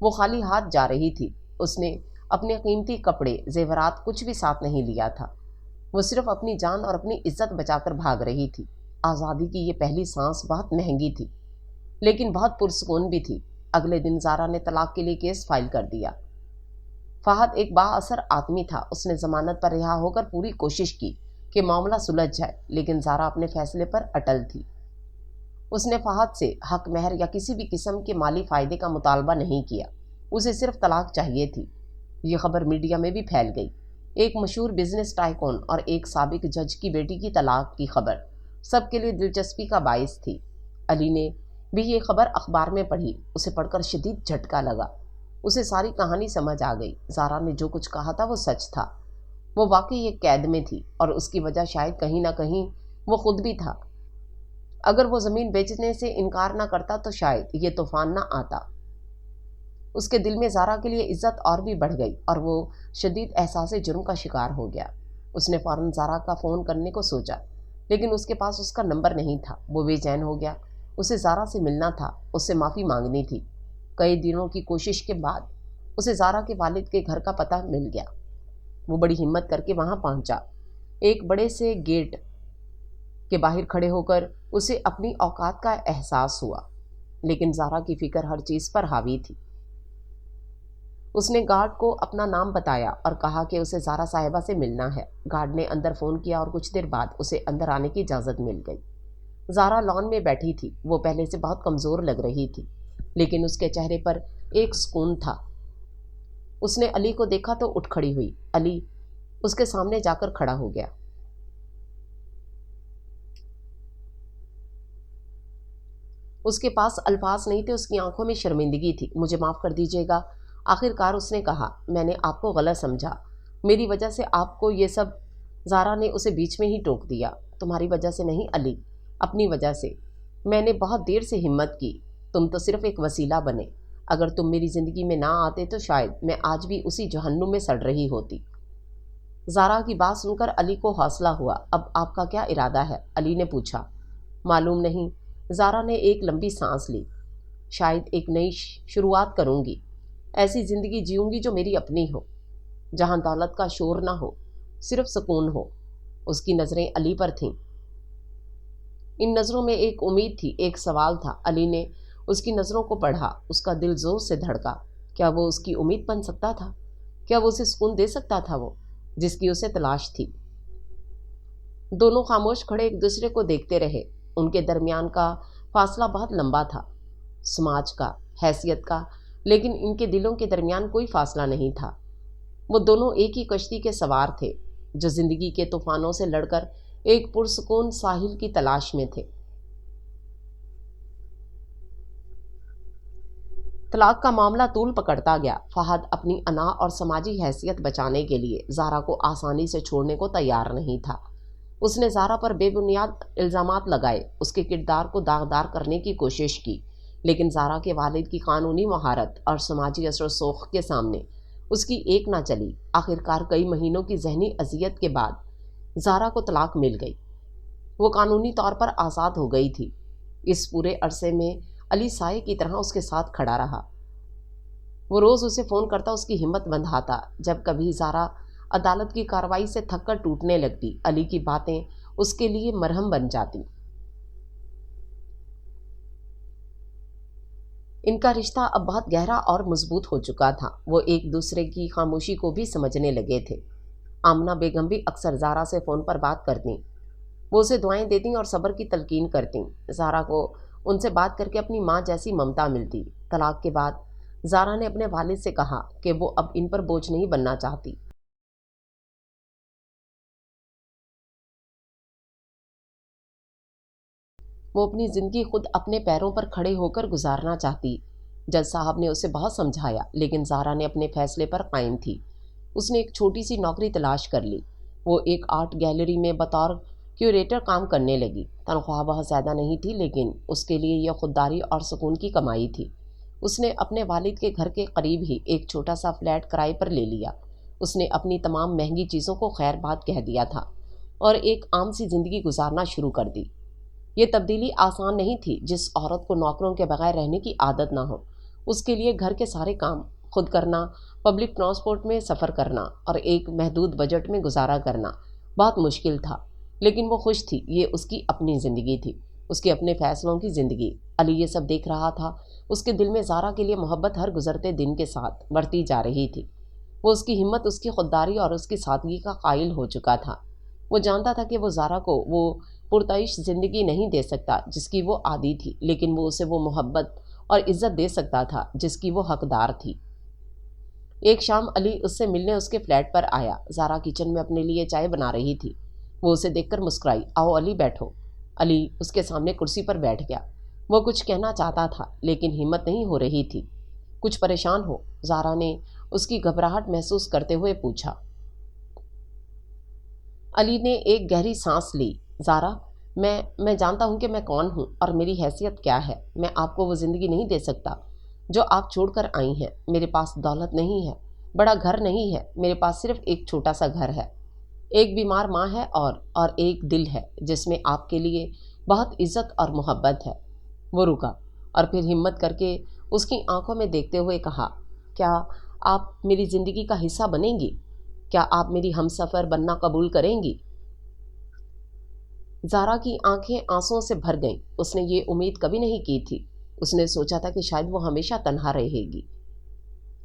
وہ خالی ہاتھ جا رہی تھی۔ اس نے اپنے قیمتی کپڑے، زیورات کچھ بھی ساتھ نہیں لیا تھا۔ وہ صرف اپنی جان اور اپنی عزت بچا کر بھاگ رہی تھی۔ آزادی کی یہ پہلی سانس بہت مہنگی تھی، لیکن بہت پرسکون بھی تھی۔ اگلے دن زارا نے طلاق کے لیے کیس فائل کر دیا۔ فہد ایک با اثر آدمی تھا۔ اس نے ضمانت پر رہا ہو کر پوری کوشش کی کہ معاملہ سلجھ جائے، لیکن زارا اپنے فیصلے پر اٹل تھی۔ اس نے فہد سے حق مہر یا کسی بھی قسم کے مالی فائدے کا مطالبہ نہیں کیا۔ اسے صرف طلاق چاہیے تھی۔ یہ خبر میڈیا میں بھی پھیل گئی۔ ایک مشہور بزنس ٹائکون اور ایک سابق جج کی بیٹی کی طلاق کی خبر سب کے لیے دلچسپی کا باعث تھی۔ علی نے بھی یہ خبر اخبار میں پڑھی۔ اسے پڑھ کر شدید جھٹکا لگا۔ اسے ساری کہانی سمجھ آ گئی۔ زارا نے جو کچھ کہا تھا وہ سچ تھا۔ وہ واقعی ایک قید میں تھی، اور اس کی وجہ شاید کہیں نہ کہیں وہ خود بھی تھا۔ اگر وہ زمین بیچنے سے انکار نہ کرتا تو شاید یہ طوفان نہ آتا۔ اس کے دل میں زارا کے لیے عزت اور بھی بڑھ گئی، اور وہ شدید احساس جرم کا شکار ہو گیا۔ اس نے فوراً زارا کا فون کرنے کو سوچا، لیکن اس کے پاس اس کا نمبر نہیں تھا۔ وہ بے چین ہو گیا۔ اسے زارا سے ملنا تھا، اس سے معافی مانگنی تھی۔ کئی دنوں کی کوشش کے بعد اسے زارا کے والد کے گھر کا پتہ مل گیا۔ وہ بڑی ہمت کر کے وہاں پہنچا۔ ایک بڑے سے گیٹ کے باہر کھڑے ہو کر اسے اپنی اوقات کا احساس ہوا، لیکن زارا کی فکر ہر چیز پر حاوی تھی۔ اس نے گارڈ کو اپنا نام بتایا اور کہا کہ اسے زارا صاحبہ سے ملنا ہے۔ گارڈ نے اندر فون کیا اور کچھ دیر بعد اسے اندر آنے کی اجازت مل گئی۔ زارا لان میں بیٹھی تھی۔ وہ پہلے سے بہت کمزور لگ رہی تھی، لیکن اس کے چہرے پر ایک سکون تھا۔ اس نے علی کو دیکھا تو اٹھ کھڑی ہوئی۔ علی اس کے سامنے جا کر کھڑا ہو گیا۔ اس کے پاس الفاظ نہیں تھے، اس کی آنکھوں میں شرمندگی تھی۔ مجھے معاف کر دیجیے گا، آخر کار اس نے کہا۔ میں نے آپ کو غلط سمجھا، میری وجہ سے آپ کو یہ سب۔ زارا نے اسے بیچ میں ہی ٹوک دیا۔ تمہاری وجہ سے نہیں علی، اپنی وجہ سے۔ میں نے بہت دیر سے ہمت کی، تم تو صرف ایک وسیلہ بنے۔ اگر تم میری زندگی میں نہ آتے تو شاید میں آج بھی اسی جہنم میں سڑ رہی ہوتی۔ زارا کی بات سن کر علی کو حوصلہ ہوا۔ اب آپ کا کیا ارادہ ہے؟ علی نے پوچھا۔ معلوم نہیں، زارا نے ایک لمبی سانس لی۔ شاید ایک نئی شروعات کروں گی، ایسی زندگی جیوں گی جو میری اپنی ہو، جہاں دولت کا شور نہ ہو، صرف سکون ہو۔ اس کی نظریں علی پر تھیں۔ ان نظروں میں ایک امید تھی، ایک سوال تھا۔ علی نے اس کی نظروں کو پڑھا۔ اس کا دل زور سے دھڑکا۔ کیا وہ اس کی امید بن سکتا تھا؟ کیا وہ اسے سکون دے سکتا تھا، وہ جس کی اسے تلاش تھی؟ دونوں خاموش کھڑے ایک دوسرے کو دیکھتے رہے۔ ان کے درمیان کا فاصلہ بہت لمبا تھا، سماج کا، حیثیت کا، لیکن ان کے دلوں کے درمیان کوئی فاصلہ نہیں تھا۔ وہ دونوں ایک ہی کشتی کے سوار تھے، جو زندگی کے طوفانوں سے لڑ کر ایک پرسکون ساحل کی تلاش میں تھے۔ طلاق کا معاملہ طول پکڑتا گیا۔ فہد اپنی انا اور سماجی حیثیت بچانے کے لیے زارا کو آسانی سے چھوڑنے کو تیار نہیں تھا۔ اس نے زارا پر بے بنیاد الزامات لگائے، اس کے کردار کو داغدار کرنے کی کوشش کی، لیکن زارا کے والد کی قانونی مہارت اور سماجی اثر و سوق کے سامنے اس کی ایک نہ چلی۔ آخر کار کئی مہینوں کی ذہنی اذیت کے بعد زارا کو طلاق مل گئی۔ وہ قانونی طور پر آزاد ہو گئی تھی۔ اس پورے عرصے میں علی سائے کی طرح اس کے ساتھ کھڑا رہا۔ وہ روز اسے فون کرتا، اس کی ہمت بندھاتا۔ جب کبھی زارا عدالت کی کارروائی سے تھک کر ٹوٹنے لگتی، علی کی باتیں اس کے لیے مرہم بن جاتی۔ ان کا رشتہ اب بہت گہرا اور مضبوط ہو چکا تھا۔ وہ ایک دوسرے کی خاموشی کو بھی سمجھنے لگے تھے۔ آمنہ بیگم بھی اکثر زارا سے فون پر بات کرتیں۔ وہ اسے دعائیں دیتیں اور صبر کی تلقین کرتیں۔ زارا کو ان سے بات کر کے اپنی ماں جیسی ممتا ملتی۔ طلاق کے بعد زارا نے اپنے والد سے کہا کہ وہ اب ان پر بوجھ نہیں بننا چاہتی۔ وہ اپنی زندگی خود اپنے پیروں پر کھڑے ہو کر گزارنا چاہتی۔ جج صاحب نے اسے بہت سمجھایا، لیکن زارا نے اپنے فیصلے پر قائم تھی۔ اس نے ایک چھوٹی سی نوکری تلاش کر لی۔ وہ ایک آرٹ گیلری میں بطور کیوریٹر کام کرنے لگی۔ تنخواہ بہت زیادہ نہیں تھی، لیکن اس کے لیے یہ خودداری اور سکون کی کمائی تھی۔ اس نے اپنے والد کے گھر کے قریب ہی ایک چھوٹا سا فلیٹ کرائے پر لے لیا۔ اس نے اپنی تمام مہنگی چیزوں کو خیر بات کہہ دیا تھا اور ایک عام سی زندگی گزارنا شروع کر دی۔ یہ تبدیلی آسان نہیں تھی۔ جس عورت کو نوکروں کے بغیر رہنے کی عادت نہ ہو، اس کے لیے گھر کے سارے کام خود کرنا، پبلک ٹرانسپورٹ میں سفر کرنا اور ایک محدود بجٹ میں گزارا کرنا بہت مشکل تھا، لیکن وہ خوش تھی۔ یہ اس کی اپنی زندگی تھی، اس کے اپنے فیصلوں کی زندگی۔ علی یہ سب دیکھ رہا تھا۔ اس کے دل میں زارا کے لیے محبت ہر گزرتے دن کے ساتھ بڑھتی جا رہی تھی۔ وہ اس کی ہمت، اس کی خودداری اور اس کی سادگی کا قائل ہو چکا تھا۔ وہ جانتا تھا کہ وہ زارا کو وہ پرتعیش زندگی نہیں دے سکتا جس کی وہ عادی تھی، لیکن وہ اسے وہ محبت اور عزت دے سکتا تھا جس کی وہ حقدار تھی۔ ایک شام علی اس سے ملنے اس کے فلیٹ پر آیا۔ زارا کچن میں اپنے لیے چائے بنا رہی تھی۔ وہ اسے دیکھ کر مسکرائی۔ آؤ علی، بیٹھو۔ علی اس کے سامنے کرسی پر بیٹھ گیا۔ وہ کچھ کہنا چاہتا تھا لیکن ہمت نہیں ہو رہی تھی۔ کچھ پریشان ہو؟ زارا نے اس کی گھبراہٹ محسوس کرتے ہوئے پوچھا۔ علی نے ایک گہری سانس لی۔ زارا، میں جانتا ہوں کہ میں کون ہوں اور میری حیثیت کیا ہے۔ میں آپ کو وہ زندگی نہیں دے سکتا جو آپ چھوڑ کر آئی ہیں۔ میرے پاس دولت نہیں ہے، بڑا گھر نہیں ہے، میرے پاس صرف ایک چھوٹا سا گھر ہے، ایک بیمار ماں ہے اور ایک دل ہے جس میں آپ کے لیے بہت عزت اور محبت ہے۔ وہ رکا اور پھر ہمت کر کے اس کی آنکھوں میں دیکھتے ہوئے کہا، کیا آپ میری زندگی کا حصہ بنیں گی؟ کیا آپ میری ہم سفر بننا قبول کریں گی؟ زارا کی آنکھیں آنسوؤں سے بھر گئیں۔ اس نے یہ امید کبھی نہیں کی تھی۔ اس نے سوچا تھا کہ شاید وہ ہمیشہ تنہا رہے گی۔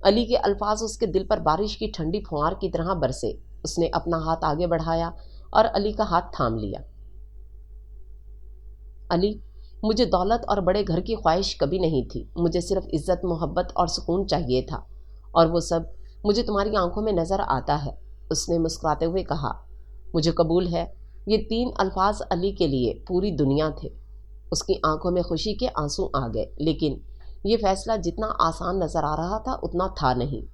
علی کے الفاظ اس کے دل پر بارش کی ٹھنڈی پھوار کی طرح برسے۔ اس نے اپنا ہاتھ آگے بڑھایا اور علی کا ہاتھ تھام لیا۔ علی، مجھے دولت اور بڑے گھر کی خواہش کبھی نہیں تھی۔ مجھے صرف عزت، محبت اور سکون چاہیے تھا، اور وہ سب مجھے تمہاری آنکھوں میں نظر آتا ہے۔ اس نے مسکراتے ہوئے کہا، مجھے قبول ہے۔ یہ 3 الفاظ علی کے لیے پوری دنیا تھے۔ اس کی آنکھوں میں خوشی کے آنسو آ گئے، لیکن یہ فیصلہ جتنا آسان نظر آ رہا تھا اتنا تھا نہیں۔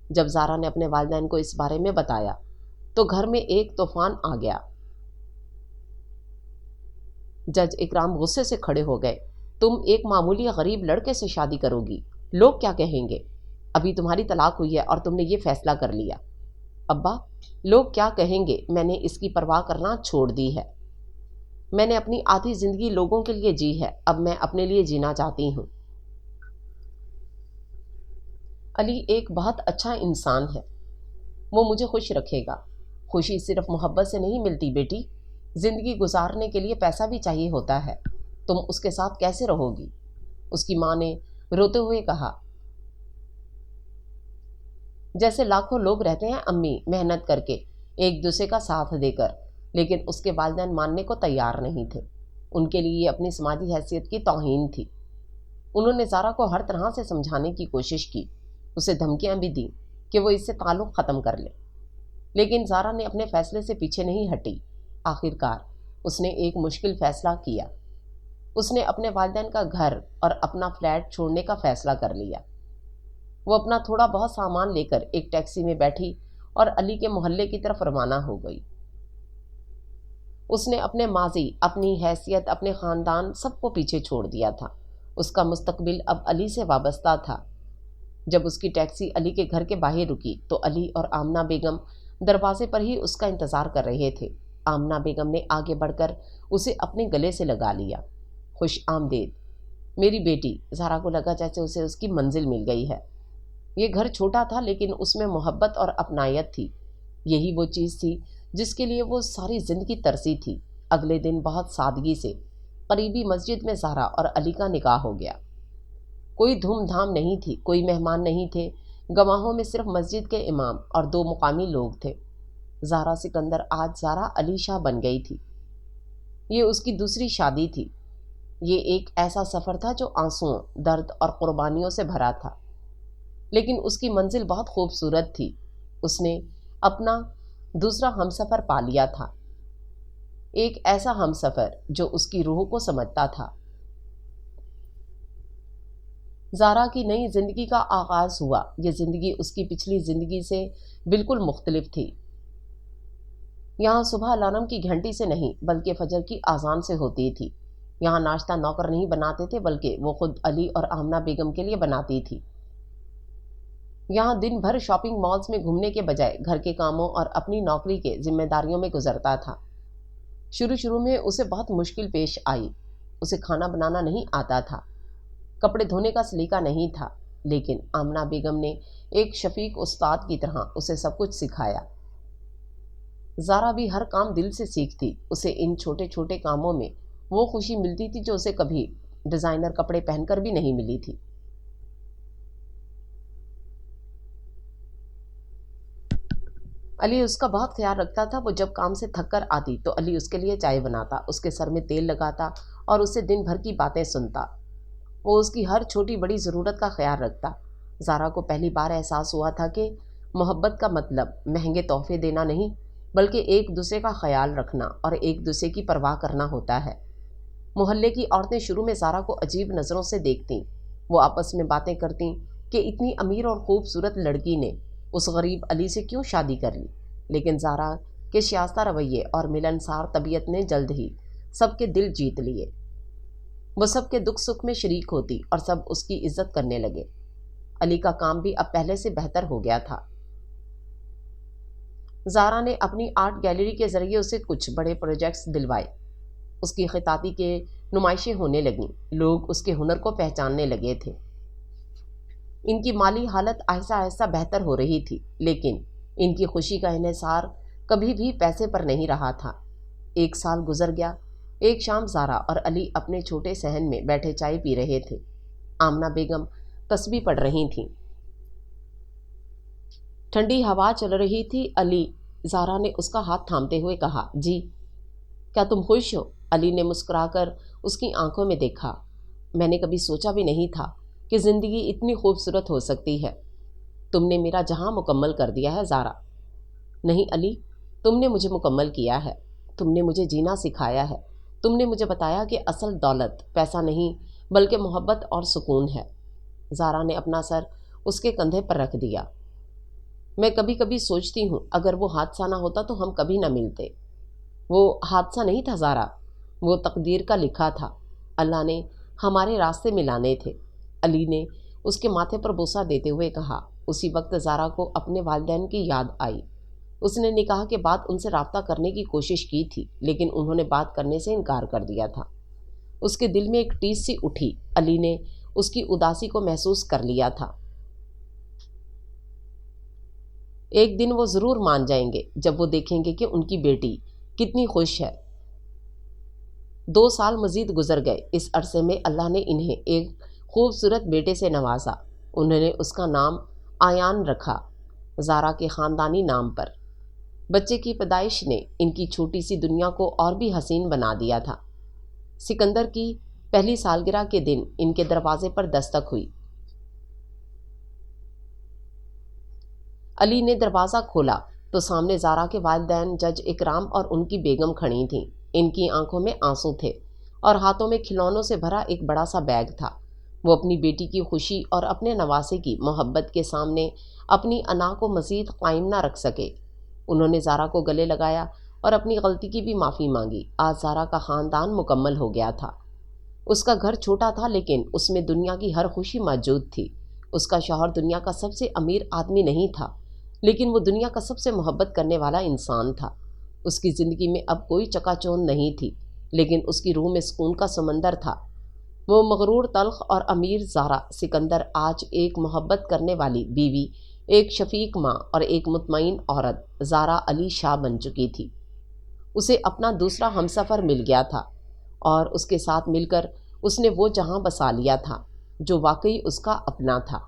جب زارا نے اپنے والدین کو اس بارے میں بتایا تو گھر میں ایک طوفان آ گیا۔ جج اکرام غصے سے کھڑے ہو گئے۔ تم ایک معمولی غریب لڑکے سے شادی کرو گی، لوگ کیا کہیں گے؟ ابھی تمہاری طلاق ہوئی ہے اور تم نے یہ فیصلہ کر لیا۔ ابا، لوگ کیا کہیں گے؟ میں نے اس کی پرواہ کرنا چھوڑ دی ہے۔ میں نے اپنی آدھی زندگی لوگوں کے لیے جی ہے، اب میں اپنے لیے جینا چاہتی ہوں۔ علی ایک بہت اچھا انسان ہے، وہ مجھے خوش رکھے گا۔ خوشی صرف محبت سے نہیں ملتی بیٹی، زندگی گزارنے کے لیے پیسہ بھی چاہیے ہوتا ہے۔ تم اس کے ساتھ کیسے رہو گی؟ اس کی ماں نے روتے ہوئے کہا، جیسے لاکھوں لوگ رہتے ہیں امی، محنت کر کے، ایک دوسرے کا ساتھ دے کر، لیکن اس کے والدین ماننے کو تیار نہیں تھے۔ ان کے لیے یہ اپنی سماجی حیثیت کی توہین تھی۔ انہوں نے زارا کو ہر طرح سے سمجھانے کی کوشش کی، اسے دھمکیاں بھی دیں کہ وہ اس سے تعلق ختم کر لے، لیکن زارا نے اپنے فیصلے سے پیچھے نہیں ہٹی۔ آخر کار اس نے ایک مشکل فیصلہ کیا۔ اس نے اپنے والدین کا گھر اور اپنا فلیٹ چھوڑنے کا فیصلہ کر لیا۔ وہ اپنا تھوڑا بہت سامان لے کر ایک ٹیکسی میں بیٹھی اور علی کے محلے کی طرف روانہ ہو گئی۔ اس نے اپنے ماضی، اپنی حیثیت، اپنے خاندان، سب کو پیچھے چھوڑ دیا تھا۔ اس کا مستقبل اب علی سے وابستہ تھا۔ جب اس کی ٹیکسی علی کے گھر کے باہر رکی تو علی اور آمنہ بیگم دروازے پر ہی اس کا انتظار کر رہے تھے۔ آمنہ بیگم نے آگے بڑھ کر اسے اپنے گلے سے لگا لیا۔ خوش آمدید میری بیٹی۔ زارا کو لگا جیسے اسے اس کی منزل مل گئی ہے۔ یہ گھر چھوٹا تھا لیکن اس میں محبت اور اپنائیت تھی۔ یہی وہ چیز تھی جس کے لیے وہ ساری زندگی ترسی تھی۔ اگلے دن بہت سادگی سے قریبی مسجد میں زارا اور علی کا نکاح ہو گیا۔ کوئی دھوم دھام نہیں تھی، کوئی مہمان نہیں تھے، گواہوں میں صرف مسجد کے امام اور 2 مقامی لوگ تھے۔ زارا سکندر آج زارا علی شاہ بن گئی تھی۔ یہ اس کی دوسری شادی تھی۔ یہ ایک ایسا سفر تھا جو آنسوؤں، درد اور قربانیوں سے بھرا تھا، لیکن اس کی منزل بہت خوبصورت تھی۔ اس نے اپنا دوسرا ہمسفر پا لیا تھا، ایک ایسا ہمسفر جو اس کی روح کو سمجھتا تھا۔ زارا کی نئی زندگی کا آغاز ہوا۔ یہ زندگی اس کی پچھلی زندگی سے بالکل مختلف تھی۔ یہاں صبح الارم کی گھنٹی سے نہیں بلکہ فجر کی اذان سے ہوتی تھی۔ یہاں ناشتہ نوکر نہیں بناتے تھے بلکہ وہ خود علی اور آمنہ بیگم کے لیے بناتی تھی۔ یہاں دن بھر شاپنگ مالز میں گھومنے کے بجائے گھر کے کاموں اور اپنی نوکری کے ذمہ داریوں میں گزرتا تھا۔ شروع میں اسے بہت مشکل پیش آئی۔ اسے کھانا بنانا نہیں آتا تھا، کپڑے دھونے کا سلیقہ نہیں تھا، لیکن آمنہ بیگم نے ایک شفیق استاد کی طرح اسے سب کچھ سکھایا۔ زارا بھی ہر کام دل سے سیکھتی، اسے ان چھوٹے چھوٹے کاموں میں وہ خوشی ملتی تھی جو اسے کبھی ڈیزائنر کپڑے پہن کر بھی نہیں ملی تھی۔ علی اس کا بہت خیال رکھتا تھا۔ وہ جب کام سے تھک کر آتی تو علی اس کے لیے چائے بناتا، اس کے سر میں تیل لگاتا اور اسے دن بھر کی باتیں سنتا۔ وہ اس کی ہر چھوٹی بڑی ضرورت کا خیال رکھتا۔ زارا کو پہلی بار احساس ہوا تھا کہ محبت کا مطلب مہنگے تحفے دینا نہیں، بلکہ ایک دوسرے کا خیال رکھنا اور ایک دوسرے کی پرواہ کرنا ہوتا ہے۔ محلے کی عورتیں شروع میں زارا کو عجیب نظروں سے دیکھتیں۔ وہ آپس میں باتیں کرتیں کہ اتنی امیر اور خوبصورت لڑکی نے اس غریب علی سے کیوں شادی کر لی، لیکن زارا کے شائستہ رویے اور ملنسار طبیعت نے جلد ہی سب کے دل جیت لیے۔ وہ سب کے دکھ سکھ میں شریک ہوتی اور سب اس کی عزت کرنے لگے۔ علی کا کام بھی اب پہلے سے بہتر ہو گیا تھا۔ زارا نے اپنی آرٹ گیلری کے ذریعے اسے کچھ بڑے پروجیکٹس دلوائے۔ اس کی خطاطی کے نمائشیں ہونے لگیں، لوگ اس کے ہنر کو پہچاننے لگے تھے۔ ان کی مالی حالت آہستہ آہستہ بہتر ہو رہی تھی، لیکن ان کی خوشی کا انحصار کبھی بھی پیسے پر نہیں رہا تھا۔ ایک سال گزر گیا۔ ایک شام زارا اور علی اپنے چھوٹے صحن میں بیٹھے چائے پی رہے تھے۔ آمنہ بیگم تسبیح پڑھ رہی تھیں۔ ٹھنڈی ہوا چل رہی تھی۔ علی زارا نے اس کا ہاتھ تھامتے ہوئے کہا، جی کیا تم خوش ہو؟ علی نے مسکرا کر اس کی آنکھوں میں دیکھا۔ میں نے کبھی سوچا بھی نہیں تھا کہ زندگی اتنی خوبصورت ہو سکتی ہے۔ تم نے میرا جہاں مکمل کر دیا ہے زارا۔ نہیں علی، تم نے مجھے مکمل کیا ہے۔ تم نے مجھے جینا سکھایا ہے۔ تم نے مجھے بتایا کہ اصل دولت پیسہ نہیں بلکہ محبت اور سکون ہے۔ زارا نے اپنا سر اس کے کندھے پر رکھ دیا۔ میں کبھی کبھی سوچتی ہوں اگر وہ حادثہ نہ ہوتا تو ہم کبھی نہ ملتے۔ وہ حادثہ نہیں تھا زارا، وہ تقدیر کا لکھا تھا۔ اللہ نے ہمارے راستے ملانے تھے۔ علی نے اس کے ماتھے پر بوسہ دیتے ہوئے کہا۔ اسی وقت زارا کو اپنے والدین کی یاد آئی۔ اس نے نکاح کے بعد ان سے رابطہ کرنے کی کوشش کی تھی، لیکن انہوں نے بات کرنے سے انکار کر دیا تھا۔ اس کے دل میں ایک ٹیس سی اٹھی۔ علی نے اس کی اداسی کو محسوس کر لیا تھا۔ ایک دن وہ ضرور مان جائیں گے جب وہ دیکھیں گے کہ ان کی بیٹی کتنی خوش ہے۔ 2 سال مزید گزر گئے۔ اس عرصے میں اللہ نے انہیں ایک خوبصورت بیٹے سے نوازا۔ انہوں نے اس کا نام آیان رکھا، زارا کے خاندانی نام پر۔ بچے کی پیدائش نے ان کی چھوٹی سی دنیا کو اور بھی حسین بنا دیا تھا۔ سکندر کی پہلی سالگرہ کے دن ان کے دروازے پر دستک ہوئی۔ علی نے دروازہ کھولا تو سامنے زارا کے والدین جج اکرام اور ان کی بیگم کھڑی تھیں۔ ان کی آنکھوں میں آنسو تھے اور ہاتھوں میں کھلونوں سے بھرا ایک بڑا سا بیگ تھا۔ وہ اپنی بیٹی کی خوشی اور اپنے نواسے کی محبت کے سامنے اپنی انا کو مزید قائم نہ رکھ سکے۔ انہوں نے زارا کو گلے لگایا اور اپنی غلطی کی بھی معافی مانگی۔ آج زارا کا خاندان مکمل ہو گیا تھا۔ اس کا گھر چھوٹا تھا لیکن اس میں دنیا کی ہر خوشی موجود تھی۔ اس کا شوہر دنیا کا سب سے امیر آدمی نہیں تھا، لیکن وہ دنیا کا سب سے محبت کرنے والا انسان تھا۔ اس کی زندگی میں اب کوئی چکا چوند نہیں تھی، لیکن اس کی روح میں سکون کا سمندر تھا۔ وہ مغرور، تلخ اور امیر زارا سکندر آج ایک محبت کرنے والی بیوی، ایک شفیق ماں اور ایک مطمئن عورت زارا علی شاہ بن چکی تھی۔ اسے اپنا دوسرا ہمسفر مل گیا تھا اور اس کے ساتھ مل کر اس نے وہ جہاں بسا لیا تھا جو واقعی اس کا اپنا تھا۔